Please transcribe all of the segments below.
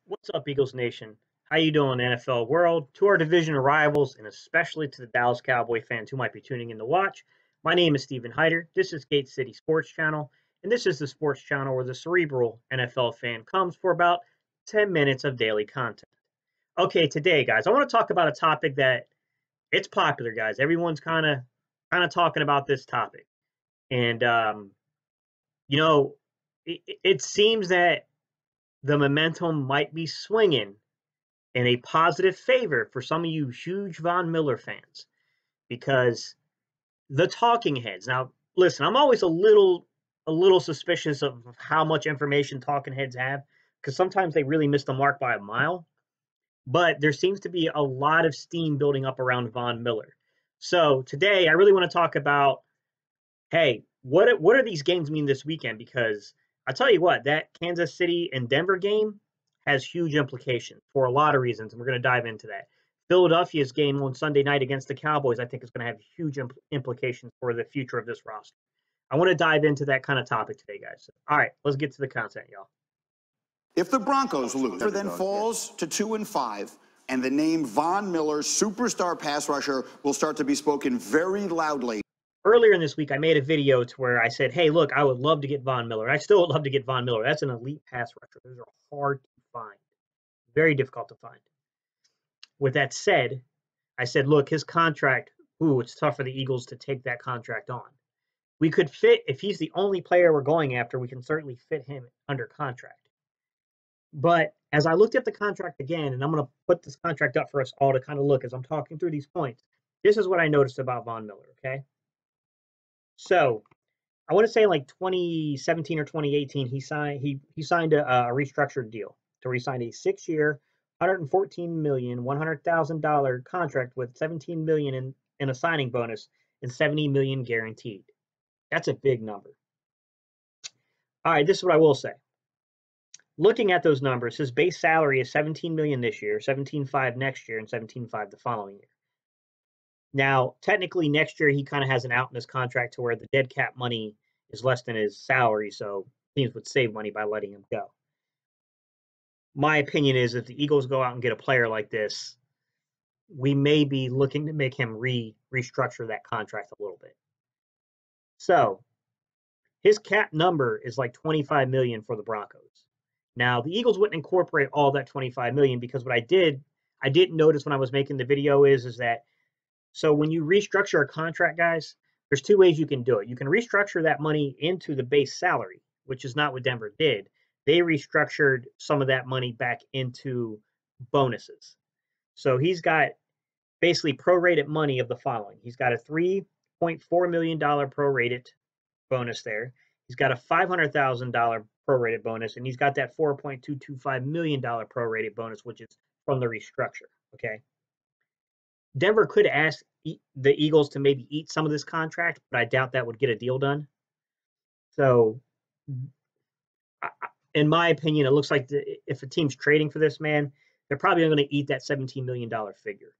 What's up, Eagles Nation? How you doing, NFL world? To our division rivals, and especially to the Dallas Cowboy fans who might be tuning in to watch, my name is Stephen Hyder. This is Gate City Sports Channel, and this is the sports channel where the cerebral NFL fan comes for about 10 minutes of daily content. Okay, today, guys, I want to talk about a topic that it's popular, guys. Everyone's kind of talking about this topic, and you know, it seems that the momentum might be swinging in a positive favor for some of you huge Von Miller fans because the talking heads. Now, listen, I'm always a little suspicious of how much information talking heads have because sometimes they really miss the mark by a mile. But there seems to be a lot of steam building up around Von Miller. So today, I really want to talk about, hey, what are these games mean this weekend? Because I tell you what, that Kansas City and Denver game has huge implications for a lot of reasons, and we're going to dive into that. Philadelphia's game on Sunday night against the Cowboys, I think, is going to have huge implications for the future of this roster. I want to dive into that kind of topic today, guys. All right, let's get to the content, y'all. If the Broncos lose, then falls to 2-5, and the name Von Miller, superstar pass rusher, will start to be spoken very loudly. Earlier in this week, I made a video to where I said, hey, look, I would love to get Von Miller. I still would love to get Von Miller. That's an elite pass rusher. Those are hard to find, very difficult to find. With that said, I said, look, his contract, it's tough for the Eagles to take that contract on. We could fit, if he's the only player we're going after, we can certainly fit him under contract. But as I looked at the contract again, and I'm going to put this contract up for us all to kind of look as I'm talking through these points, this is what I noticed about Von Miller, okay? So I want to say like 2017 or 2018, he signed a restructured deal to re-sign a 6-year, $114,100,000 contract with $17 million in a signing bonus and $70 million guaranteed. That's a big number. All right, this is what I will say. Looking at those numbers, his base salary is $17 million this year, $17.5 next year, and $17.5 the following year. Now, technically, next year he kind of has an out in his contract to where the dead cap money is less than his salary, so teams would save money by letting him go. My opinion is if the Eagles go out and get a player like this, we may be looking to make him restructure that contract a little bit. So his cap number is like $25 million for the Broncos. Now, the Eagles wouldn't incorporate all that $25 million because what I didn't notice when I was making the video is that, so when you restructure a contract, guys, there's two ways you can do it. You can restructure that money into the base salary, which is not what Denver did. They restructured some of that money back into bonuses. So he's got basically prorated money of the following. He's got a $3.4 million prorated bonus there. He's got a $500,000 prorated bonus, and he's got that $4.225 million prorated bonus, which is from the restructure, okay? Denver could ask the Eagles to maybe eat some of this contract, but I doubt that would get a deal done. So, in my opinion, it looks like if a team's trading for this man, they're probably going to eat that $17 million figure.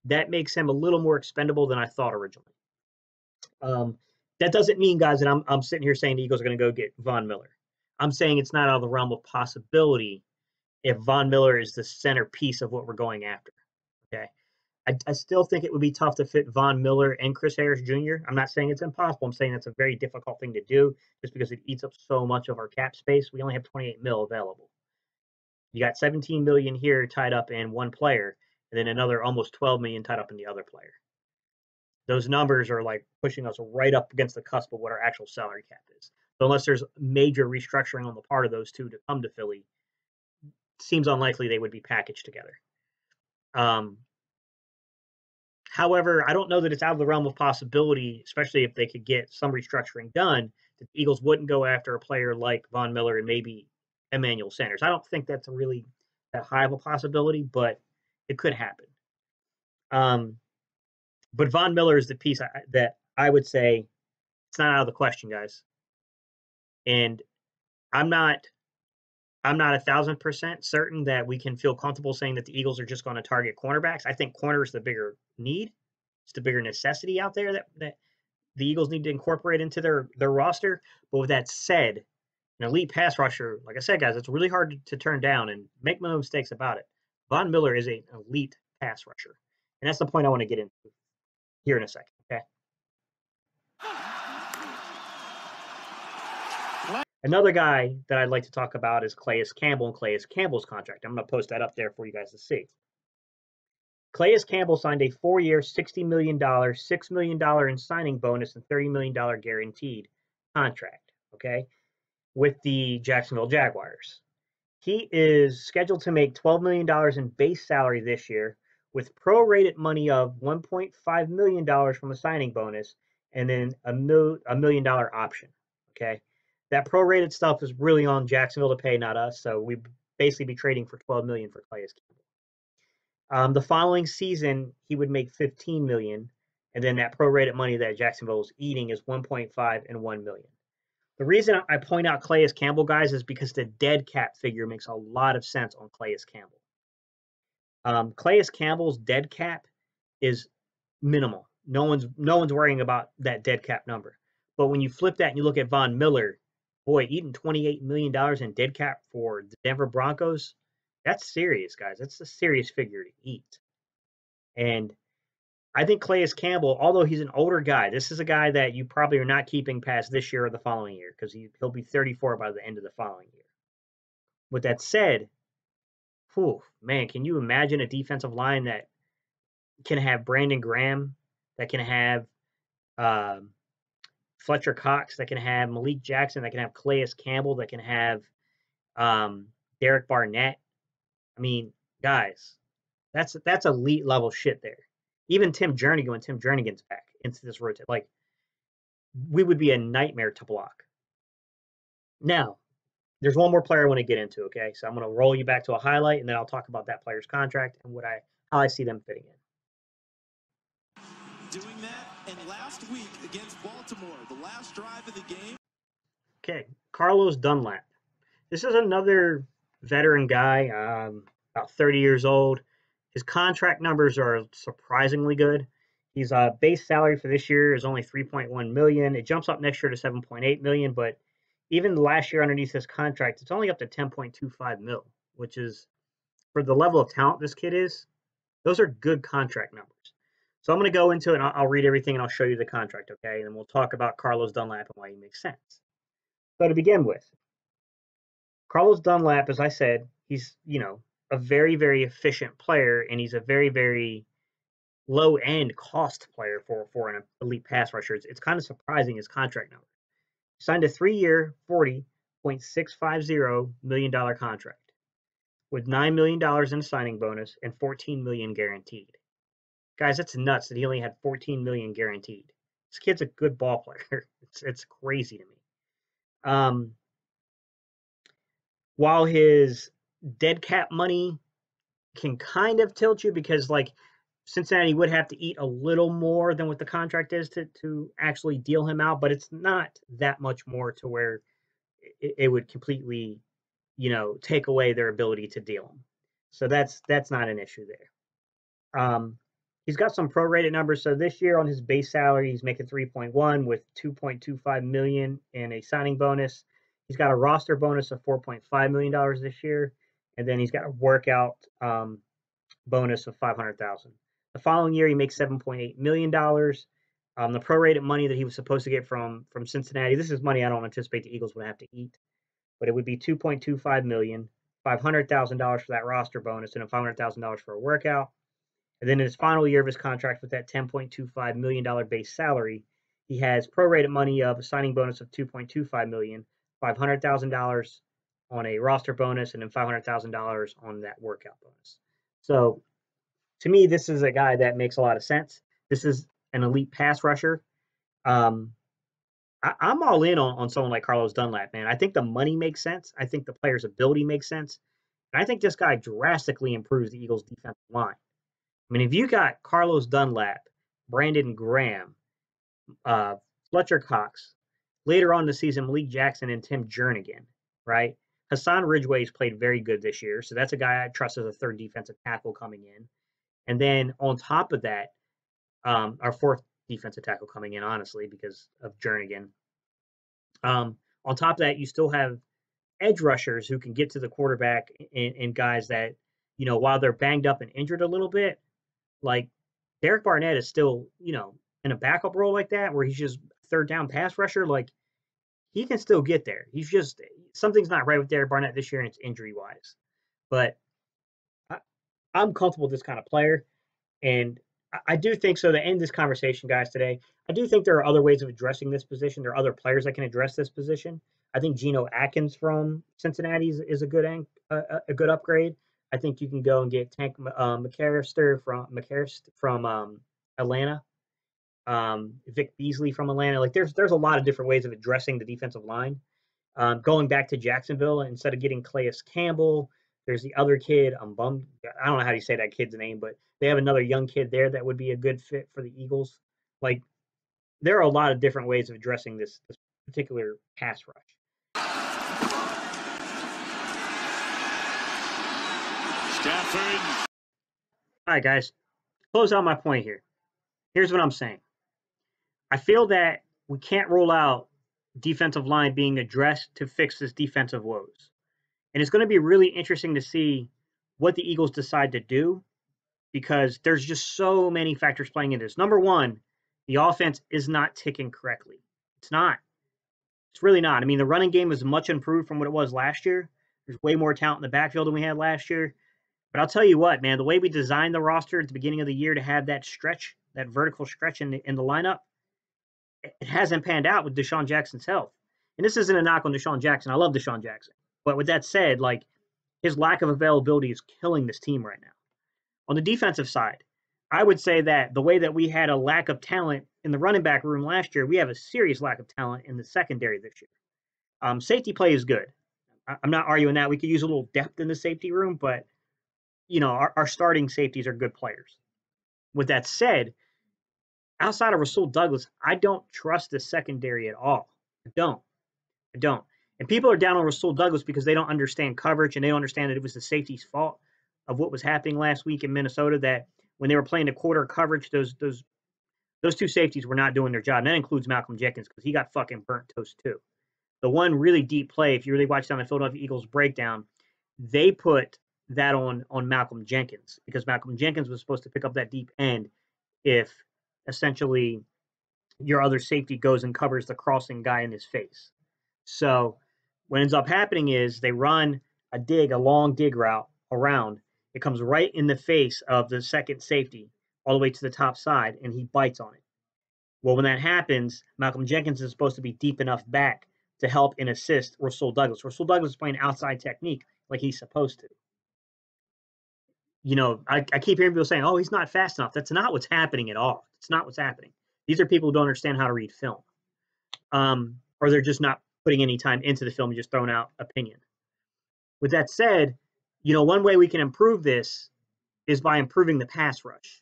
That makes him a little more expendable than I thought originally. That doesn't mean, guys, that I'm sitting here saying the Eagles are going to go get Von Miller. I'm saying it's not out of the realm of possibility if Von Miller is the centerpiece of what we're going after. Okay. I still think it would be tough to fit Von Miller and Chris Harris Jr. I'm not saying it's impossible. I'm saying it's a very difficult thing to do just because it eats up so much of our cap space. We only have 28 mil available. You got 17 million here tied up in one player, and then another almost 12 million tied up in the other player. Those numbers are like pushing us right up against the cusp of what our actual salary cap is. So unless there's major restructuring on the part of those two to come to Philly, it seems unlikely they would be packaged together. However, I don't know that it's out of the realm of possibility, especially if they could get some restructuring done, that the Eagles wouldn't go after a player like Von Miller and maybe Emmanuel Sanders. I don't think that's really that high of a possibility, but it could happen. But Von Miller is the piece that I would say it's not out of the question, guys. And I'm not 1,000% certain that we can feel comfortable saying that the Eagles are just going to target cornerbacks. I think corner is the bigger need. It's the bigger necessity out there that the Eagles need to incorporate into their roster. But with that said, an elite pass rusher, like I said, guys, it's really hard to turn down, and make no mistakes about it. Von Miller is an elite pass rusher, and that's the point I want to get into here in a second. Okay. Another guy that I'd like to talk about is Calais Campbell and Calais Campbell's contract. I'm going to post that up there for you guys to see. Calais Campbell signed a 4-year, $60 million, $6 million in signing bonus, and $30 million guaranteed contract, okay, with the Jacksonville Jaguars. He is scheduled to make $12 million in base salary this year, with prorated money of $1.5 million from a signing bonus, and then a $1 million option, okay? That prorated stuff is really on Jacksonville to pay, not us. So we'd basically be trading for $12 million for Calais Campbell. The following season, he would make $15 million, and then that prorated money that Jacksonville is eating is $1.5 and $1 million. The reason I point out Calais Campbell, guys, is because the dead cap figure makes a lot of sense on Calais Campbell. Calais Campbell's dead cap is minimal. No one's worrying about that dead cap number. But when you flip that and you look at Von Miller, boy, eating $28 million in dead cap for the Denver Broncos, that's serious, guys. That's a serious figure to eat. And I think Calais Campbell, although he's an older guy, this is a guy that you probably are not keeping past this year or the following year, because he'll be 34 by the end of the following year. With that said, whew, man, can you imagine a defensive line that can have Brandon Graham, that can have Fletcher Cox, that can have Malik Jackson, that can have Calais Campbell, that can have Derek Barnett? I mean, guys, that's elite level shit there. Even Tim Jernigan, when Tim Jernigan's back into this rotation, like, we would be a nightmare to block. Now, there's one more player I want to get into, okay? So I'm going to roll you back to a highlight, and then I'll talk about that player's contract and how I see them fitting in. Doing that, and last week against Baltimore, the last drive of the game. Okay, Carlos Dunlap. This is another veteran guy, about 30 years old. His contract numbers are surprisingly good. His base salary for this year is only $3.1 million. It jumps up next year to $7.8 million, but even last year underneath his contract, it's only up to $10.25 mil, which is, for the level of talent this kid is, those are good contract numbers. So I'm going to go into it, and I'll read everything, and I'll show you the contract, okay? And then we'll talk about Carlos Dunlap and why he makes sense. So to begin with, Carlos Dunlap, as I said, he's, a very, very efficient player, and he's a very, very low-end cost player for an elite pass rusher. It's kind of surprising, his contract number. He signed a 3-year, $40.650 million contract with $9 million in a signing bonus and $14 million guaranteed. Guys, that's nuts that he only had $14 million guaranteed. This kid's a good ball player. It's crazy to me. While his dead cap money can kind of tilt you, because, like, Cincinnati would have to eat a little more than what the contract is to actually deal him out, but it's not that much more to where it would completely, take away their ability to deal him. So that's not an issue there. He's got some prorated numbers. So this year on his base salary, he's making 3.1 with 2.25 million in a signing bonus. He's got a roster bonus of $4.5 million this year, and then he's got a workout bonus of $500,000. The following year, he makes $7.8 million. The prorated money that he was supposed to get from Cincinnati, this is money I don't anticipate the Eagles would have to eat, but it would be $2.25 million, $500,000 for that roster bonus, and then $500,000 for a workout. And then in his final year of his contract with that $10.25 million base salary, he has prorated money of a signing bonus of $2.25 million, $500,000 on a roster bonus, and then $500,000 on that workout bonus. So to me, this is a guy that makes a lot of sense. This is an elite pass rusher. I'm all in on someone like Carlos Dunlap, man. I think the money makes sense. I think the player's ability makes sense. And I think this guy drastically improves the Eagles' defensive line. I mean, if you got Carlos Dunlap, Brandon Graham, Fletcher Cox, later on in the season, Malik Jackson and Tim Jernigan, right? Hassan Ridgeway's played very good this year, so that's a guy I trust as a third defensive tackle coming in. And then on top of that, our fourth defensive tackle coming in, honestly, because of Jernigan. On top of that, you still have edge rushers who can get to the quarterback and guys that, you know, while they're banged up and injured a little bit, like Derek Barnett is still, you know, in a backup role like that where he's just third down pass rusher. Like he can still get there. He's just something's not right with Derek Barnett this year, and it's injury wise. But I'm comfortable with this kind of player, and I do think so. To end this conversation, guys, today, I do think there are other ways of addressing this position. There are other players that can address this position. I think Geno Atkins from Cincinnati is a good upgrade. I think you can go and get Tank McCarrister from Atlanta, Vic Beasley from Atlanta. Like there's a lot of different ways of addressing the defensive line. Going back to Jacksonville, instead of getting Calais Campbell, there's the other kid. I'm bummed. I don't know how you say that kid's name, but they have another young kid there that would be a good fit for the Eagles. Like there are a lot of different ways of addressing this particular pass rush. Stafford. All right, guys. Close out my point here. Here's what I'm saying. I feel that we can't rule out defensive line being addressed to fix this defensive woes. And it's going to be really interesting to see what the Eagles decide to do because there's just so many factors playing into this. Number one, the offense is not ticking correctly. It's not. It's really not. I mean, the running game is much improved from what it was last year. There's way more talent in the backfield than we had last year. But I'll tell you what, man, the way we designed the roster at the beginning of the year to have that stretch, that vertical stretch in the lineup, it hasn't panned out with Deshaun Jackson's health. And this isn't a knock on Deshaun Jackson. I love Deshaun Jackson. But with that said, like his lack of availability is killing this team right now. On the defensive side, I would say that the way that we had a lack of talent in the running back room last year, we have a serious lack of talent in the secondary this year. Safety play is good. I'm not arguing that. We could use a little depth in the safety room, but you know, our starting safeties are good players. With that said, outside of Rasul Douglas, I don't trust the secondary at all. I don't. And people are down on Rasul Douglas because they don't understand coverage and they don't understand that it was the safety's fault of what was happening last week in Minnesota, that when they were playing the quarter coverage, those two safeties were not doing their job. And that includes Malcolm Jenkins because he got fucking burnt toast too. The one really deep play, if you really watch down the Philadelphia Eagles breakdown, they put that on Malcolm Jenkins because Malcolm Jenkins was supposed to pick up that deep end if essentially your other safety goes and covers the crossing guy in his face. So what ends up happening is they run a long dig route around. It comes right in the face of the second safety all the way to the top side, and he bites on it. Well, when that happens, Malcolm Jenkins is supposed to be deep enough back to help and assist Rasul Douglas. Rasul Douglas is playing outside technique like he's supposed to. You know, I keep hearing people saying, oh, he's not fast enough. That's not what's happening at all. It's not what's happening. These are people who don't understand how to read film. Or they're just not putting any time into the film and just throwing out opinion. With that said, you know, one way we can improve this is by improving the pass rush.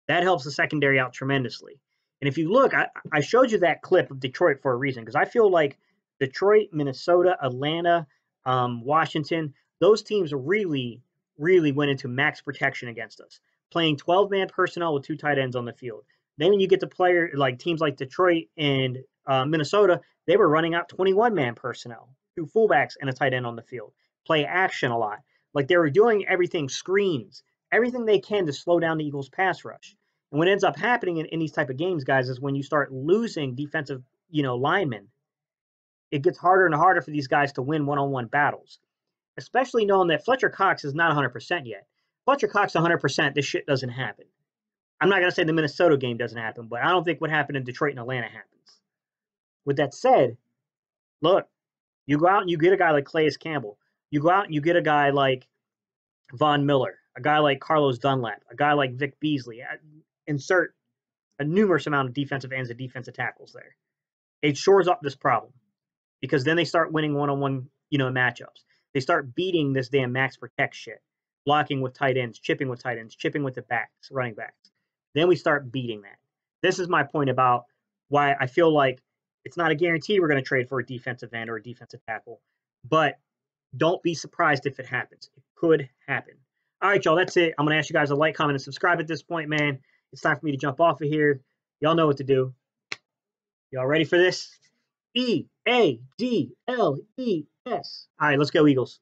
That helps the secondary out tremendously. And if you look, I showed you that clip of Detroit for a reason, because I feel like Detroit, Minnesota, Atlanta, Washington, those teams really went into max protection against us, playing 12-man personnel with two tight ends on the field. Then when you get to teams like Detroit and Minnesota, they were running out 21-man personnel, two fullbacks and a tight end on the field, play action a lot. Like they were doing everything, screens, everything they can to slow down the Eagles' pass rush. And what ends up happening in these type of games, guys, is when you start losing defensive, linemen, it gets harder and harder for these guys to win one-on-one battles, especially knowing that Fletcher Cox is not 100% yet. Fletcher Cox 100%, this shit doesn't happen. I'm not going to say the Minnesota game doesn't happen, but I don't think what happened in Detroit and Atlanta happens. With that said, look, you go out and you get a guy like Calais Campbell. You go out and you get a guy like Von Miller, a guy like Carlos Dunlap, a guy like Vic Beasley. Insert a numerous amount of defensive ends and defensive tackles there. It shores up this problem because then they start winning one-on-one, matchups. They start beating this damn max protect shit, blocking with tight ends, chipping with tight ends, chipping with the backs, running backs. Then we start beating that. This is my point about why I feel like it's not a guarantee we're going to trade for a defensive end or a defensive tackle, but don't be surprised if it happens. It could happen. All right, y'all, that's it. I'm going to ask you guys to like, comment, and subscribe at this point, man. It's time for me to jump off of here. Y'all know what to do. Y'all ready for this? EA A-D-L-E-S. All right, let's go Eagles.